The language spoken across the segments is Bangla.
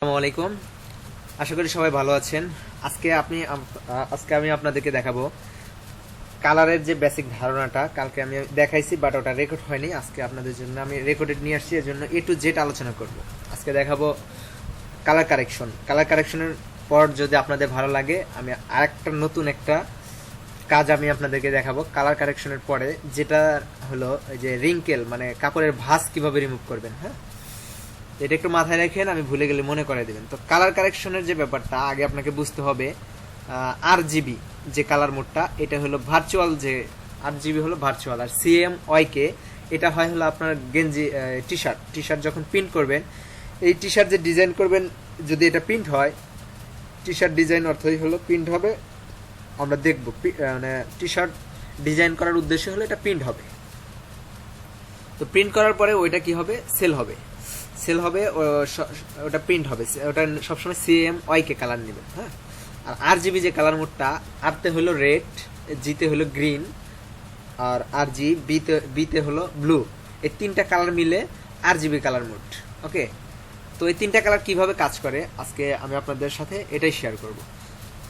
আসসালামু আলাইকুম। আশা করি সবাই ভালো আছেন। আজকে আমি আপনাদেরকে দেখাবো কালারের যে বেসিক ধারণাটা কালকে আমি দেখাইছি, বাট ওটা রেকর্ড হয়নি। আজকে আপনাদের জন্য আমি রেকর্ডেড নিয়ে আসছি, এর জন্য A to Z আলোচনা করব। আজকে দেখাবো কালার কারেকশনের পর যদি আপনাদের ভালো লাগে, আমি আরেকটা নতুন একটা কাজ আমি আপনাদেরকে দেখাবো কালার কারেকশনের পরে, যেটা হলো যে রিঙ্কেল, মানে কাপড়ের ভাঁজ কিভাবে রিমুভ করবেন। হ্যাঁ, এটা একটু মাথায় রাখেন, আমি ভুলে গেলে মনে করে দেবেন। তো কালার কারেকশনের যে ব্যাপারটা আগে আপনাকে বুঝতে হবে, RGB যে কালার মোডটা, এটা হলো ভার্চুয়াল, যে RGB হলো ভার্চুয়াল, আর CMYK এটা হয় হলো আপনার গেঞ্জি, টি শার্ট যখন প্রিন্ট করবেন, এই টি শার্ট যে ডিজাইন করবেন, যদি এটা প্রিন্ট হয়, টি শার্ট ডিজাইন অর্থই হলো প্রিন্ট হবে। আমরা দেখব মানে টি শার্ট ডিজাইন করার উদ্দেশ্য হলো এটা প্রিন্ট হবে। তো প্রিন্ট করার পরে ওইটা কি হবে, সেল হবে, ওটা প্রিন্ট হবে, ওটা সবসময় CMYK কালার নেবেন। হ্যাঁ, আর RGB যে কালার মোডটা, আরতে হলো রেড, জিতে হলো গ্রিন, আর বিতে হলো ব্লু। এই তিনটা কালার মিলে RGB কালার মোড। ওকে, তো এই তিনটা কালার কিভাবে কাজ করে আজকে আমি আপনাদের সাথে এটাই শেয়ার করব।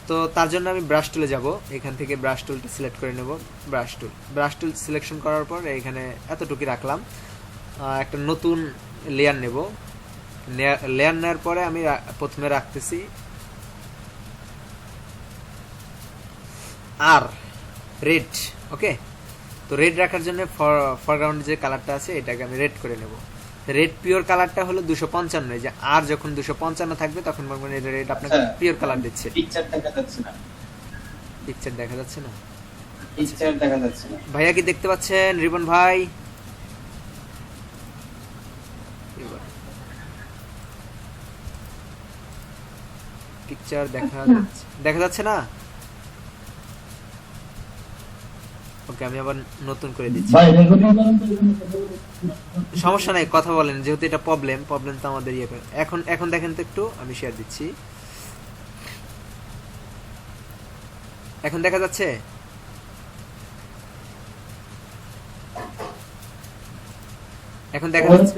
তো তার জন্য আমি ব্রাশ টুলে যাব, এখান থেকে ব্রাশ টুলটা সিলেক্ট করে নেব। ব্রাশ টুল সিলেকশন করার পর এখানে এতটুকু রাখলাম। একটা নতুন লেয়ার নেব। লেয়ার নেওয়ার পরে আমি প্রথমে রাখতেছি আর রেড। ওকে, তো রেড রাখার জন্য ফরগ্রাউন্ড যে কালারটা আছে এটাকে আমি রেড করে নেব। রেড পিওর কালারটা হলো 255, যে আর যখন 255 থাকবে তখন বলবেন এটা রেড আপনাকে পিওর কালার দিচ্ছে। পিকচার দেখা যাচ্ছে না, ভাইয়া কি দেখতে পাচ্ছেন? রিবন ভাই, পিকচার দেখা যাচ্ছে না? ওকে, আমি আবার নতুন করে দিচ্ছি। সমস্যা নাই, কথা বলেন, যেহেতু এটা প্রবলেম তো আমাদের ইয়ে করে। এখন দেখেন তো একটু, আমি শেয়ার দিচ্ছি। এখন দেখা যাচ্ছে? এখন দেখা যাচ্ছে?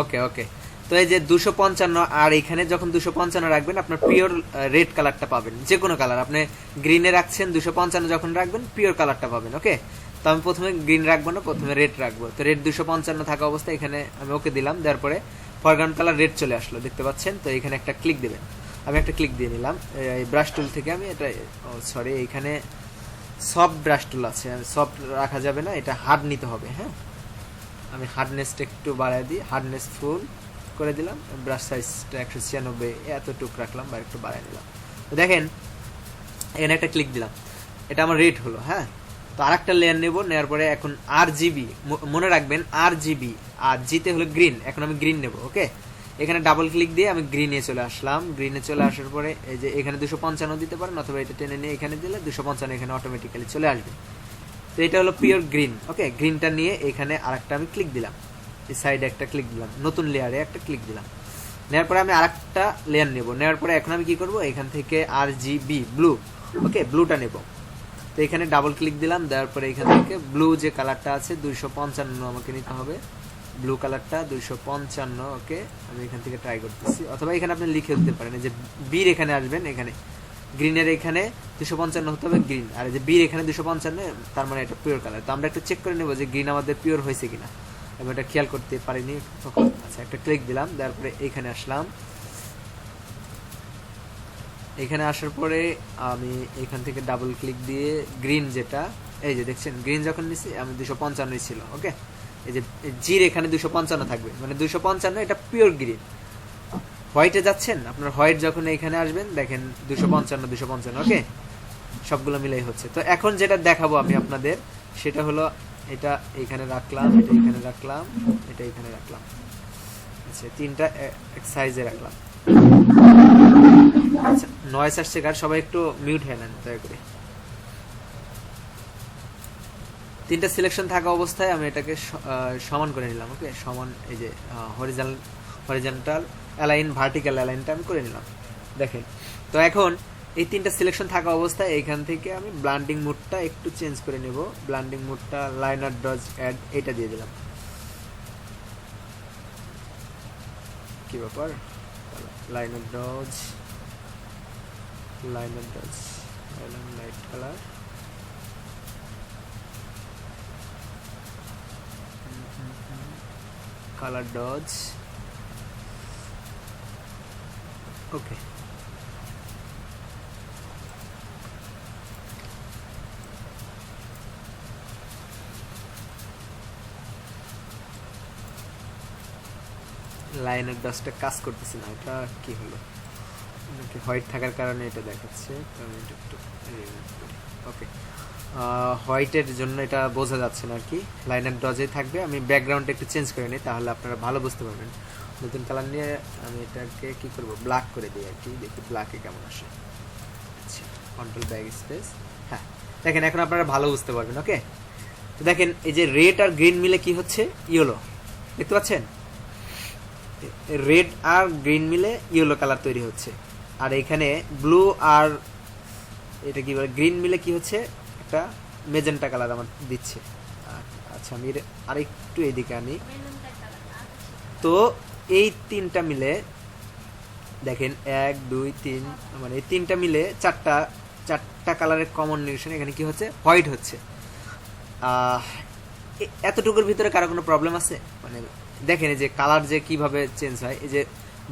ওকে, তো এই যে 255, আর এখানে যখন 255 রাখবেন আপনার পিওর রেড কালারটা পাবেন। যে কোনো কালার আপনি গ্রিনে রাখছেন, 255 যখন রাখবেন পিওর কালারটা পাবেন। ওকে, তো আমি প্রথমে গ্রিন রাখবো না, প্রথমে রেড রাখবো। তো রেড 255 থাকা অবস্থায় এখানে আমি ওকে দিলাম, দেওয়ার পরে ফরগ্রাউন্ড কালার রেড চলে আসলো, দেখতে পাচ্ছেন? তো এখানে একটা ক্লিক দিবেন। আমি একটা ক্লিক দিয়ে নিলাম। এই ব্রাশ টুল থেকে আমি এটা, সরি, এখানে সফট ব্রাশ টুল আছে, সফট রাখা যাবে না, এটা হার্ড নিতে হবে। হ্যাঁ, আমি হার্ডনেসটা একটু বাড়াই দিই, হার্ডনেস ফুল করে দিলাম। ব্রাশ সাইজটা 196 এতটুকু রাখলাম, বা একটু বাড়াই নিলাম। তো দেখেন এখানে একটা ক্লিক দিলাম, এটা আমার রেড হলো। হ্যাঁ, তো আর একটা লেয়ার নেব, নেওয়ার পরে এখন RGB, মনে রাখবেন RGB, আর জিতে হলো গ্রিন। এখন আমি গ্রিন নেব। ওকে, এখানে ডাবল ক্লিক দিয়ে আমি গ্রিনে চলে আসলাম। গ্রিনে চলে আসার পরে এই যে এখানে 255 দিতে পারেন, অথবা এটা টেনে নিয়ে এখানে দিলে 255 এখানে অটোমেটিক্যালি চলে আসবে। তো এটা হলো পিওর গ্রিন। ওকে, গ্রিনটা নিয়ে এখানে আরেকটা আমি ক্লিক দিলাম, এই সাইডে একটা ক্লিক দিলাম, নতুন লেয়ারে একটা ক্লিক দিলাম। নেওয়ার পরে আমি আরেকটা লেয়ার নেব। নেওয়ার পরে এখন আমি কি করব, এখান থেকে RGB ব্লু, ওকে, ব্লুটা নেব। তো এখানে ডাবল ক্লিক দিলাম, দেওয়ার পরে এখান থেকে ব্লু যে কালারটা আছে 255 আমাকে নিতে হবে, ব্লু কালারটা 255। ওকে, আমি এখান থেকে ট্রাই করতেছি, অথবা এখানে আপনি লিখে দিতে পারেন, যে বীর এখানে আসবেন, এখানে গ্রিনের এখানে 255 হতে হবে গ্রিন, আর এই যে বীর এখানে 255, তার মানে এটা পিওর কালার। তো আমরা একটু চেক করে নেব যে গ্রিন আমাদের পিওর হয়েছে কিনা, আমি এটা খেয়াল করতে পারিনি তখন। আচ্ছা, একটা ক্লিক দিলাম, দেওয়ার পরে এখানে আসলাম। এখানে আসার পরে আমি এখান থেকে ডাবল ক্লিক দিয়ে গ্রিন, যেটা এই যে দেখছেন গ্রিন যখন নিছি আমি 255 ছিল। ওকে, এই যে জির এখানে 255 থাকবে, মানে 255 এটা পিওর গ্রিন। হোয়াইটে যাচ্ছেন, আপনার হোয়াইট যখন এখানে আসবেন দেখেন 255। ওকে, সবগুলো মিলাই হচ্ছে। তো এখন যেটা দেখাবো আমি আপনাদের, সেটা হলো এটা এখানে রাখলাম, এটা এখানে রাখলাম, এটা এখানে রাখলাম। আচ্ছা, তিনটা এক সাইজে রাখলাম। আচ্ছা, নয়েজ আসছে কার, সবাই একটু মিউট হয়ে নেন দয়া করে। তিনটা সিলেকশন থাকা অবস্থায় আমি এটাকে সমান করে নিলাম। ওকে, সমান, এই যে হরিজন্টাল অ্যালাইন, ভার্টিক্যাল অ্যালাইনটা আমি করে নিলাম, দেখেন। তো এখন এই তিনটা সিলেকশন থাকা অবস্থায় এইখান থেকে আমি ব্লান্ডিং মোডটা একটু চেঞ্জ করে নেব। ব্লান্ডিং মোডটা লাইনার ডজ অ্যাড, এটা দিয়ে দিলাম। কি ব্যাপার, linear dodge, linear dodge, light colour, colour dodge, okay. লাইনের ডজটা কাজ করতেছে না, এটা কি হলো? হোয়াইট থাকার কারণে এটা দেখাচ্ছে, তো আমি এটা একটু রিমুভ করি। ওকে, হোয়াইটের জন্য এটা বোঝা যাচ্ছে না আর কি, লাইনার ডজে থাকবে। আমি ব্যাকগ্রাউন্ডটা একটু চেঞ্জ করে নিই, তাহলে আপনারা ভালো বুঝতে পারবেন। নতুন কালার নিয়ে আমি এটাকে কি করব, ব্ল্যাক করে দিই আর কি, দেখি ব্ল্যাকে কেমন আসে। আচ্ছা, কন্ট্রোল ব্যাক স্পেস। হ্যাঁ, দেখেন এখন আপনারা ভালো বুঝতে পারবেন। ওকে, তো দেখেন এই যে রেড আর গ্রিন মিলে কি হচ্ছে, ইয়েলো, দেখতে পাচ্ছেন? রেড আর গ্রিন মিলে ইয়েলো কালার তৈরি হচ্ছে। আর এখানে ব্লু আর এটা কি বলে, গ্রিন মিলে কি হচ্ছে, একটা মেজেন্টা কালার আমার দিচ্ছে। আচ্ছা, আমি আরেকটু এইদিকে আনি। তো এই তিনটা মিলে দেখেন 1 2 3, মানে এই তিনটা মিলে চারটা কালারের কম্বিনেশন এখানে কি হচ্ছে, হোয়াইট হচ্ছে। এতটুকুর ভিতরে কারো কোনো প্রবলেম আছে? মানে দেখেন এই যে কালার যে কিভাবে চেঞ্জ হয়, এই যে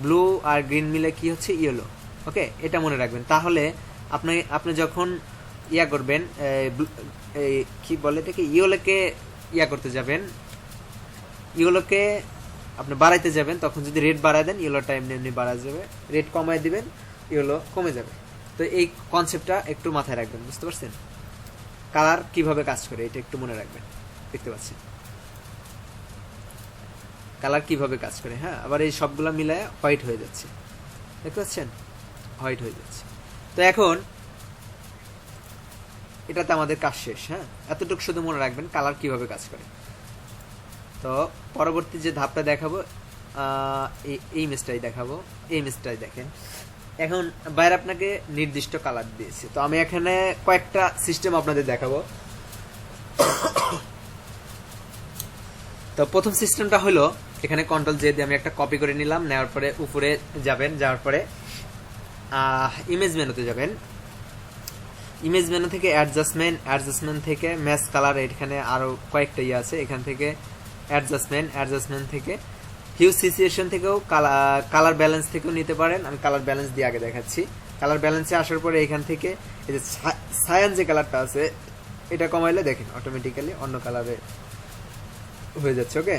ব্লু আর গ্রিন মিলে কি হচ্ছে, ইয়েলো। ওকে, এটা মনে রাখবেন। তাহলে আপনি যখন ইয়া করবেন, কি বলে এটাকে, ইয়েলোকে ইয়া করতে যাবেন, ইয়েলোকে আপনি বাড়াইতে যাবেন, তখন যদি রেড বাড়ায় দেন ইয়েলোটা এমনি এমনি বাড়া যাবে, রেড কমায় দিবেন ইয়েলো কমে যাবে। তো এই কনসেপ্টটা একটু মাথায় রাখবেন, বুঝতে পারছেন? কালার কিভাবে কাজ করে এটা একটু মনে রাখবেন। দেখতে পাচ্ছেন কালার কিভাবে কাজ করে। হ্যাঁ, আবার এই সবগুলা মিলায় হোয়াইট হয়ে যাচ্ছে, দেখতে পাচ্ছেন? হোয়াইট হয়ে যাচ্ছে। তো এখন এটাতে আমাদের কাজ শেষ। হ্যাঁ, এতটুকু শুধু মনে রাখবেন কালার কিভাবে কাজ করে। তো পরবর্তী যে ধাপটা দেখাবো, এই ইমেজটাই দেখাবো। এই ইমেজটাই দেখেন, এখন বাইরে আপনাকে নির্দিষ্ট কালার দিয়েছে। তো আমি এখানে কয়েকটা সিস্টেম আপনাদের দেখাবো। তো প্রথম সিস্টেমটা হলো, এখানে কন্ট্রোল জে দিয়ে আমি একটা কপি করে নিলাম, নেওয়ার পরে উপরে যাবেন, যাওয়ার পরে ইমেজ মেনুতে যাবেন। ইমেজ মেনু থেকে অ্যাডজাস্টমেন্ট থেকে ম্যাচ কালার, এখানে আরো কয়েকটা ইয়ে আছে, এখান থেকে অ্যাডজাস্টমেন্ট থেকে হিউ সিচুয়েশন থেকেও কালার ব্যালেন্স থেকেও নিতে পারেন। আমি কালার ব্যালেন্স দিয়ে আগে দেখাচ্ছি। কালার ব্যালেন্সে আসার পরে এখান থেকে এই যে সায়ান যে কালারটা আছে, এটা কমাইলে দেখেন অটোমেটিক্যালি অন্য কালারে হয়ে যাচ্ছে। ওকে,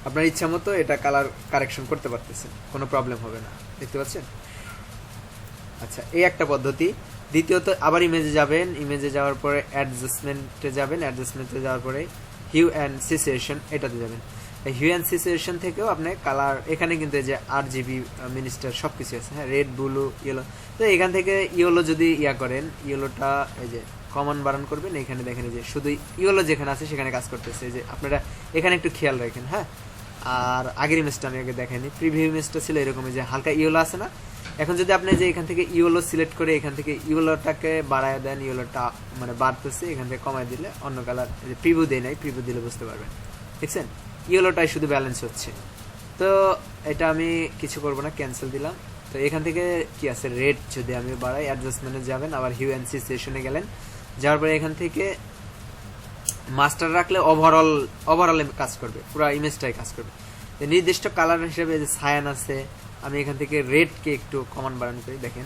আপনার ইচ্ছা মতো এটা কালার কারেকশন করতে পারতেছেন, কোনো প্রবলেম হবে না, দেখতে পাচ্ছেন? আচ্ছা, এই একটা পদ্ধতি। দ্বিতীয়ত আবার ইমেজে যাবেন, ইমেজে যাওয়ার পরে অ্যাডজাস্টমেন্টে যাওয়ার পরে হিউ অ্যান্ড সিচুয়েশন, এটাতে যাবেন। হিউ অ্যান্ড সিচুয়েশন থেকেও আপনি কালার, এখানে কিন্তু এই যে RGB মিনিস্টার সব কিছু আছে। হ্যাঁ, রেড, ব্লু, ইয়েলো। তো এখান থেকে ইয়েলো যদি ইয়া করেন, ইয়েলোটা এই যে কমন বাড়ান করবেন, এখানে দেখেন যে শুধু ইয়েলো যেখানে আছে সেখানে কাজ করতেছে। যে আপনারা এখানে একটু খেয়াল রাখেন। হ্যাঁ, আর আগের ইমেজটা আমি আগে দেখাইনি, প্রিভিউ ইমেজটা ছিল এরকম, যে হালকা ইয়েলো আছে না। এখন যদি আপনি যে এখান থেকে ইয়েলো সিলেক্ট করে এখান থেকে ইয়েলোটাকে বাড়ায় দেন, ইয়েলোটা মানে বাড়তেছে, এখান থেকে কমায় দিলে অন্য কালার, প্রিভিউ দেয় নাই, প্রিভিউ দিলে বুঝতে পারবেন। দেখছেন, ইয়েলোটাই শুধু ব্যালেন্স হচ্ছে। তো এটা আমি কিছু করবো না, ক্যান্সেল দিলাম। তো এখান থেকে কি আছে, রেড যদি আমি বাড়াই, অ্যাডজাস্টমেন্টে যাবেন, আবার হিউ অ্যান্ড সিচুয়েশনে গেলেন, যাওয়ার পরে এখান থেকে মাস্টার রাখলে ওভারঅল কাজ করবে, পুরো ইমেজটাই কাজ করবে। নির্দিষ্ট কালার হিসেবে যে সায়ান আছে, আমি এখান থেকে রেডকে একটু কমান বাড়ানো করি, দেখেন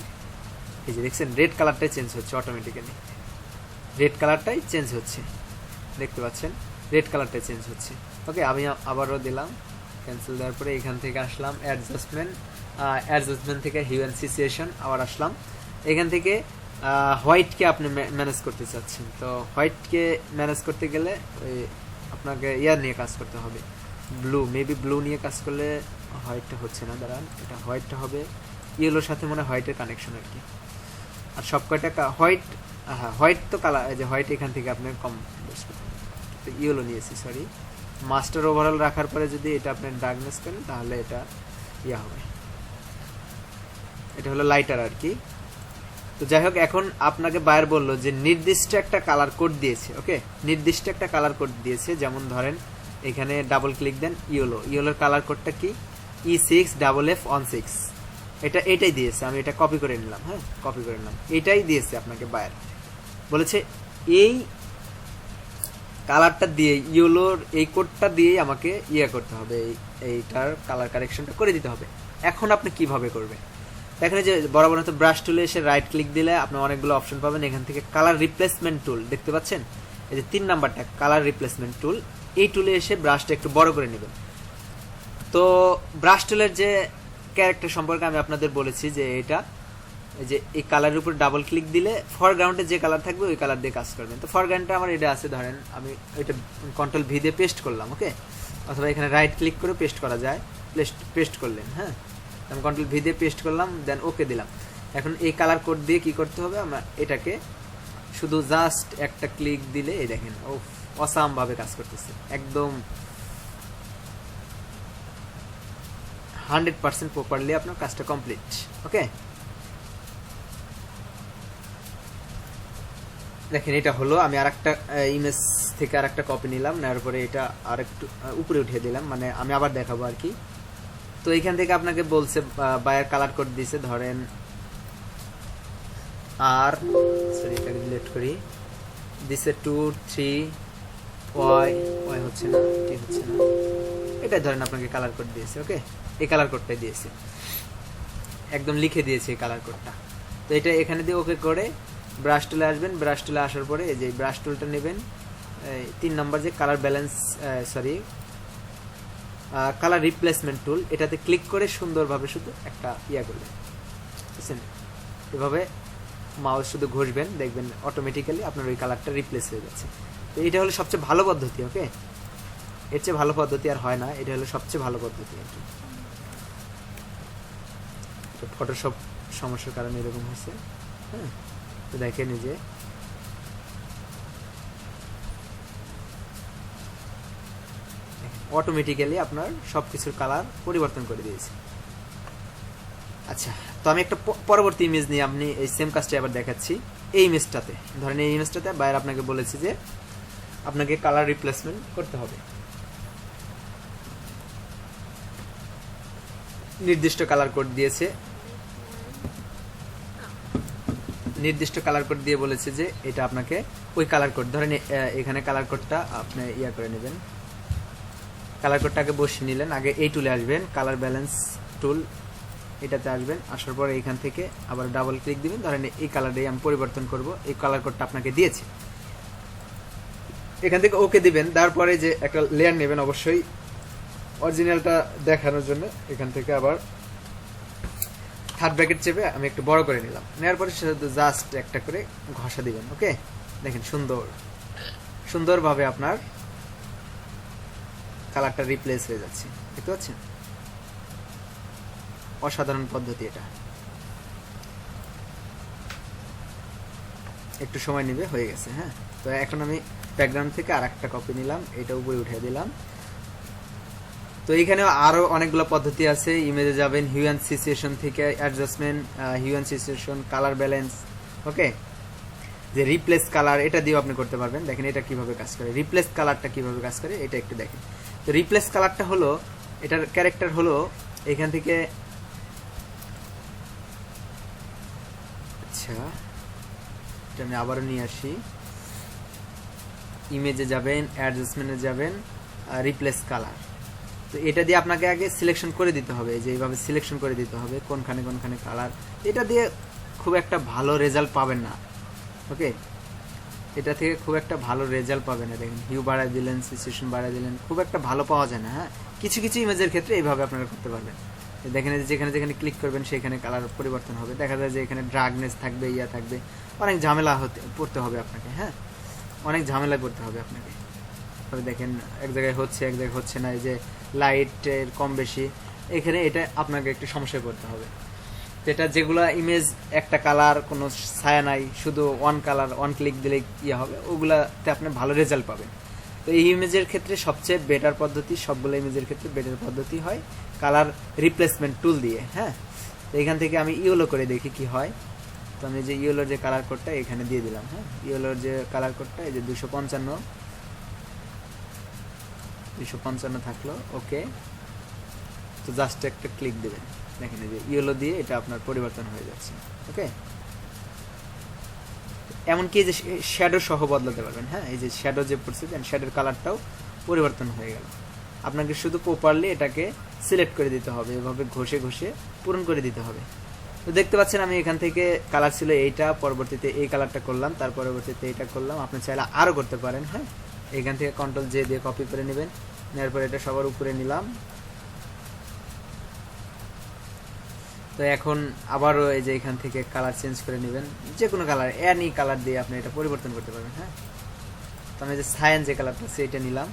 এই যে দেখছেন রেড কালারটাই চেঞ্জ হচ্ছে অটোমেটিক্যালি, রেড কালারটাই চেঞ্জ হচ্ছে, দেখতে পাচ্ছেন রেড কালারটাই চেঞ্জ হচ্ছে। ওকে, আমি আবারও দিলাম, ক্যান্সেল দেওয়ার পরে এখান থেকে আসলাম অ্যাডজাস্টমেন্ট থেকে হিউ অ্যান্ড সিচুয়েশন, আবার আসলাম। এখান থেকে হোয়াইটকে আপনি ম্যানেজ করতে চাচ্ছেন। তো হোয়াইটকে ম্যানেজ করতে গেলে ওই আপনাকে ইয়ার নিয়ে কাজ করতে হবে, মেবি ব্লু নিয়ে কাজ করলে হোয়াইটটা হচ্ছে না, দাঁড়ান, এটা হোয়াইটটা হবে ইয়েলোর সাথে, মনে হোয়াইটের কানেকশন আর কি। আর সব কয়টা হোয়াইট, হ্যাঁ হোয়াইট তো কালার, এই যে হোয়াইট এখান থেকে আপনি কম তো ইয়েলো নিয়েছি, সরি। মাস্টার ওভারঅল রাখার পরে যদি এটা আপনি ডার্কনেস করেন, তাহলে এটা ইয়া হবে, এটা হলো লাইটার আর কি। তো যাই হোক, এখন আপনাকে বায়ার বললো যে নির্দিষ্ট একটা কালার কোড দিয়েছে। ওকে, নির্দিষ্ট একটা কালার কোড দিয়েছে, যেমন ধরেন এখানে ডাবল ক্লিক দেন, ইয়েলোর কালার কোডটা কি, E6FF16 এটাই দিয়েছে, আমি এটা কপি করে নিলাম। হ্যাঁ, কপি করে নিলাম, এটাই দিয়েছে আপনাকে বায়ার। বলেছে এই কালারটা দিয়ে, ইয়েলোর এই কোডটা দিয়েই আমাকে করতে হবে, এইটার কালার কারেকশনটা করে দিতে হবে। এখন আপনি কিভাবে করবেন? এখানে যে বরাবর তো ব্রাশ টুলে এসে রাইট ক্লিক দিলে আপনি অনেকগুলো অপশন পাবেন। এখান থেকে কালার রিপ্লেসমেন্ট টুল দেখতে পাচ্ছেন, এই যে 3 নাম্বারটা কালার রিপ্লেসমেন্ট টুল, এই টুলে এসে ব্রাশটা একটু বড় করে নেবেন। তো ব্রাশ টুলের যে ক্যারেক্টার সম্পর্কে আমি আপনাদের বলেছি যে এটা, এই যে এই কালারের উপর ডাবল ক্লিক দিলে ফরগ্রাউন্ডে যে কালার থাকবে ওই কালার দিয়ে কাজ করবেন। তো ফরগ্রাউন্ডটা আমার এটা আছে, ধরেন আমি এটা কন্ট্রোল ভি দিয়ে পেস্ট করলাম, ওকে, অথবা এখানে রাইট ক্লিক করে পেস্ট করা যায়, পেস্ট করলেন। হ্যাঁ, আমি কন্ট্রোল ভি দিয়ে পেস্ট করলাম, দেন ওকে দিলাম। এখন এই কালার কোড দিয়ে কি করতে হবে, আমরা এটাকে শুধু জাস্ট একটা ক্লিক দিলে এই দেখেন ও অসাম ভাবে কাজ করতেছে, একদম 100% প্রপারলি আপনার কাজটা কমপ্লিট। ওকে, দেখেন এটা হলো। আমি আরেকটা ইমেজ থেকে আরেকটা কপি নিলাম, নেওয়ার পরে এটা আরেকটু উপরে উঠিয়ে দিলাম, মানে আমি আবার দেখাবো আর কি। তো এখান থেকে আপনাকে বলছে বায়ার কালার কোড দিয়েছে, ধরেন আর সরি এটাকে ডিলিট করি, দিছে 2 3 ওয়াই হচ্ছে না, ঠিক হচ্ছে না, এটা ধরেন আপনাকে কালার কোড দিয়েছে। ওকে, এই কালার কোডটাই দিয়েছে, একদম লিখে দিয়েছে এই কালার কোডটা। তো এটা এখানে দিয়ে ওকে করে ব্রাশ টুলে আসবেন। ব্রাশ টুলে আসার পরে এই যে ব্রাশ টুলটা নেবেন, 3 নম্বর যে কালার ব্যালেন্স কালার রিপ্লেসমেন্ট টুল, এটাতে ক্লিক করে সুন্দরভাবে শুধু একটা করবেন, বুঝছেন? এভাবে মাউস শুধু ঘষবেন, দেখবেন অটোমেটিক্যালি আপনার ওই কালারটা রিপ্লেস হয়ে যাচ্ছে। তো এটা হলো সবচেয়ে ভালো পদ্ধতি। ওকে, এর চেয়ে ভালো পদ্ধতি আর হয় না, এটা হলো সবচেয়ে ভালো পদ্ধতি আর কি। ফটোশপ সমস্যার কারণে এরকম হয়েছে। হ্যাঁ, তো দেখেন এই যে অটোমেটিক্যালি আপনার সবকিছুর কালার পরিবর্তন করে দিয়েছে। আচ্ছা, তো আমি একটা পরবর্তী ইমেজ নিয়ে আপনি এই সেম কাজটা আবার দেখাচ্ছি। এই ইমেজটাতে ধরেন, এই ইমেজটাতে বাইরে আপনাকে বলেছি যে আপনাকে কালার রিপ্লেসমেন্ট করতে হবে, নির্দিষ্ট কালার কোড দিয়েছে, নির্দিষ্ট কালার কোড দিয়ে বলেছে যে এটা আপনাকে ওই কালার কোড, ধরেন এখানে কালার কোডটা আপনি করে নেবেন। কালার কোডটাকে বসিয়ে নিলেন, আগে এই টুলে আসবেন, কালার ব্যালেন্স টুল, এটাতে আসবেন, আসার পরে এখান থেকে আবার ডাবল ক্লিক দিবেন, ধরেন এই কালারটাই আমি পরিবর্তন করব, এই কালার কোডটা আপনাকে দিয়েছে। এখান থেকে ওকে দিবেন, তারপরে যে একটা লেয়ার নেবেন অবশ্যই অরিজিনালটা দেখানোর জন্য। এখান থেকে আবার থার্ড ব্র্যাকেট চেপে আমি একটু বড় করে নিলাম, নেওয়ার পরে শুধু জাস্ট একটা করে ঘষা দিবেন। ওকে, দেখেন সুন্দরভাবে আপনার কালারটা রিপ্লেস হয়ে যাচ্ছে, দেখতে পাচ্ছেন? অসাধারণ পদ্ধতি এটা, একটু সময় নেবে, হয়ে গেছে। হ্যাঁ, তো এখন আমি ব্যাকগ্রাউন্ড থেকে আর একটা কপি নিলাম, এটা উপরে উঠে দিলাম। তো এইখানে আরো অনেকগুলো পদ্ধতি আছে। ইমেজে যাবেন, হিউ অ্যান্ড সিচুয়েশন থেকে অ্যাডজাস্টমেন্ট, হিউ অ্যান্ড সিচুয়েশন, কালার ব্যালেন্স, ওকে, যে রিপ্লেস কালার, এটা দিয়েও আপনি করতে পারবেন। দেখেন এটা কিভাবে কাজ করে, রিপ্লেস কালারটা কিভাবে কাজ করে এটা একটু দেখেন। তো রিপ্লেস কালারটা হলো, এটার ক্যারেক্টার হলো এখান থেকে, আচ্ছা এটা আমি আবারও নিয়ে আসি, ইমেজে যাবেন, অ্যাডজাস্টমেন্টে যাবেন, রিপ্লেস কালার। তো এটা দিয়ে আপনাকে আগে সিলেকশন করে দিতে হবে, যে এইভাবে সিলেকশন করে দিতে হবে কোনখানে কোনখানে কালার। এটা দিয়ে খুব একটা ভালো রেজাল্ট পাবেন না। ওকে, এটা থেকে খুব একটা ভালো রেজাল্ট পাবেন না। দেখেন হিউ বাড়ায় দিলেন, সিচুয়েশন বাড়ায় দিলেন, খুব একটা ভালো পাওয়া যায় না। হ্যাঁ, কিছু কিছু ইমেজের ক্ষেত্রে এইভাবে আপনারা করতে পারবেন। দেখেন যেখানে যেখানে ক্লিক করবেন সেখানে কালার পরিবর্তন হবে, দেখা যায় যে এখানে ড্রাগনেস থাকবে, থাকবে, অনেক ঝামেলা পড়তে হবে আপনাকে। হ্যাঁ, অনেক ঝামেলায় পড়তে হবে আপনাকে। তবে দেখেন এক জায়গায় হচ্ছে, এক জায়গায় হচ্ছে না, এই যে লাইটের কম বেশি, এখানে এটা আপনাকে একটু সমস্যায় পড়তে হবে। যেটা যেগুলা ইমেজ একটা কালার, কোনো ছায়া নাই, শুধু ওয়ান কালার, ওয়ান ক্লিক দিলে হবে, ওগুলাতে আপনি ভালো রেজাল্ট পাবেন। তো এই ইমেজের ক্ষেত্রে সবচেয়ে বেটার পদ্ধতি, সবগুলো ইমেজের ক্ষেত্রে বেটার পদ্ধতি হয় কালার রিপ্লেসমেন্ট টুল দিয়ে। হ্যাঁ, তো এখান থেকে আমি ইয়েলো করে দেখি কি হয়। তো আমি যে ইয়েলোর যে কালার কোডটা এখানে দিয়ে দিলাম। হ্যাঁ, ইয়েলোর যে কালার কোডটা এই যে 255 থাকলো। ওকে, তো জাস্ট একটা ক্লিক দেবেন, দেখেন এই যে ইয়েলো দিয়ে এটা আপনার পরিবর্তন হয়ে যাচ্ছে। ওকে, এমনকি এই যে শ্যাডো সহ বদলাতে পারবেন। হ্যাঁ, এই যে শ্যাডো যে পড়ছে দেন শ্যাডোর কালারটাও পরিবর্তন হয়ে গেল। আপনাকে শুধু প্রপারলি এটাকে সিলেক্ট করে দিতে হবে, এভাবে ঘষে ঘষে পূরণ করে দিতে হবে। তো দেখতে পাচ্ছেন আমি এখান থেকে কালার ছিল এইটা, পরবর্তীতে এই কালারটা করলাম, তার পরবর্তীতে এইটা করলাম। আপনি চাইলে আরও করতে পারেন। হ্যাঁ, এখান থেকে কন্ট্রোল জে দিয়ে কপি করে নেবেন, নেওয়ার পরে এটা সবার উপরে নিলাম। তো এখন আবারও এই যে এখান থেকে কালার চেঞ্জ করে নেবেন, যে কোনো কালার, এনি কালার দিয়ে আপনি এটা পরিবর্তন করতে পারবেন। হ্যাঁ, তো আমি যে সায়ান যে কালারটা সেইটা নিলাম,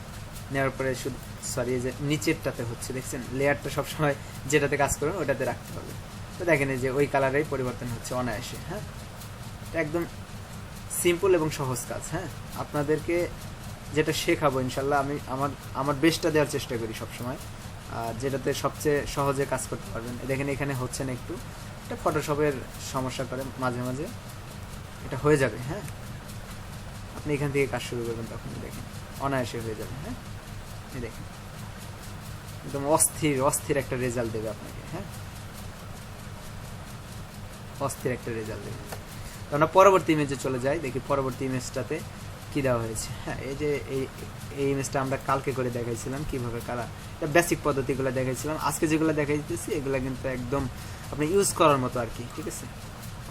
নেওয়ার পরে শুধু সরি এই যে নিচেরটাতে হচ্ছে দেখছেন, লেয়ারটা সবসময় যেটাতে কাজ করবেন ওটাতে রাখতে হবে। তো দেখেন এই যে ওই কালারেই পরিবর্তন হচ্ছে অনায়াসে। হ্যাঁ, একদম সিম্পল এবং সহজ কাজ। হ্যাঁ, আপনাদেরকে যেটা শেখাবো ইনশাল্লাহ আমি আমার বেস্টটা দেওয়ার চেষ্টা করি সবসময়, আর যেটাতে সবচেয়ে সহজে কাজ করতে পারবেন। দেখেন এখানে হচ্ছে না, একটু এটা ফটোশপের সমস্যা করে মাঝে মাঝে, এটা হয়ে যাবে। হ্যাঁ, আপনি এখান থেকে কাজ শুরু করবেন, তখন দেখেন অনায়াসে হয়ে যাবে। হ্যাঁ, এই দেখেন একদম অস্থির একটা রেজাল্ট দেবে আপনাকে। হ্যাঁ, অস্থির একটা রেজাল্ট দেবে। তো আমরা পরবর্তী ইমেজে চলে যাই, দেখি পরবর্তী ইমেজটাতে কি দেওয়া হয়েছে। হ্যাঁ, এই যে এই ইমেজটা আমরা কালকে করে দেখাইছিলাম কিভাবে কালার, বেসিক পদ্ধতিগুলো দেখাইছিলাম। আজকে যেগুলো দেখাই দিতেছি এগুলো কিন্তু একদম আপনি ইউজ করার মতো আর কি। ঠিক আছে,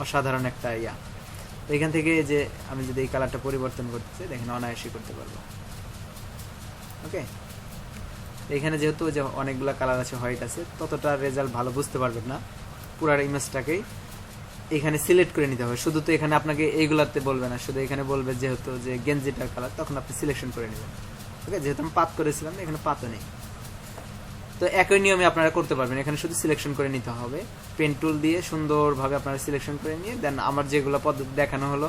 অসাধারণ একটা ইয়া। তো এখান থেকে যে আমি যদি এই কালারটা পরিবর্তন করতে চাই, দেখেন অনায়াসই করতে পারবো। ওকে, এখানে যেহেতু যে অনেকগুলো কালার আছে, হোয়াইট আছে, ততটা রেজাল্ট ভালো বুঝতে পারবেন না। পুরো ইমেজটাকেই এখানে সিলেক্ট করে নিতে হবে। শুধু তো এখানে আপনাকে এইগুলাতে বলবে না, শুধু এখানে বলবে যেহেতু যে গেঞ্জিটার কালার, তখন আপনি সিলেকশন করে নেবেন। ওকে, যেহেতু আমি পাত করেছিলাম না, এখানে পাতও নেই। তো একই নিয়মে আপনারা করতে পারবেন। এখানে শুধু সিলেকশন করে নিতে হবে, পেন টুল দিয়ে সুন্দরভাবে আপনারা সিলেকশন করে নিয়ে দেন আমার যেগুলো পদ্ধতি দেখানো হলো,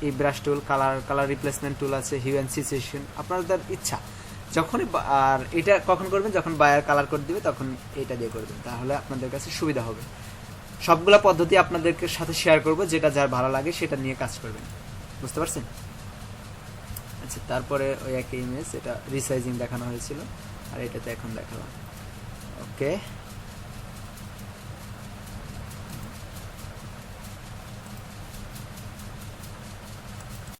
এই ব্রাশ টুল, কালার রিপ্লেসমেন্ট টুল আছে, হিউ অ্যান্ড সিচুয়েশন, আপনাদের ইচ্ছা যখনই। আর এটা কখন করবেন, যখন বায়ার কালার কোড দিবে তখন এটা দিয়ে করবেন, তাহলে আপনাদের কাছে সুবিধা হবে। সবগুলা পদ্ধতি আপনাদেরকে সাথে শেয়ার করব, যেটা যার ভালো লাগে সেটা নিয়ে কাজ করবেন। বুঝতে পারছেন? আচ্ছা, তারপরে ওই একই ইমেজ, এটা রিসাইজিং দেখানো হয়েছিল আর এটাতে এখন দেখালাম। ওকে।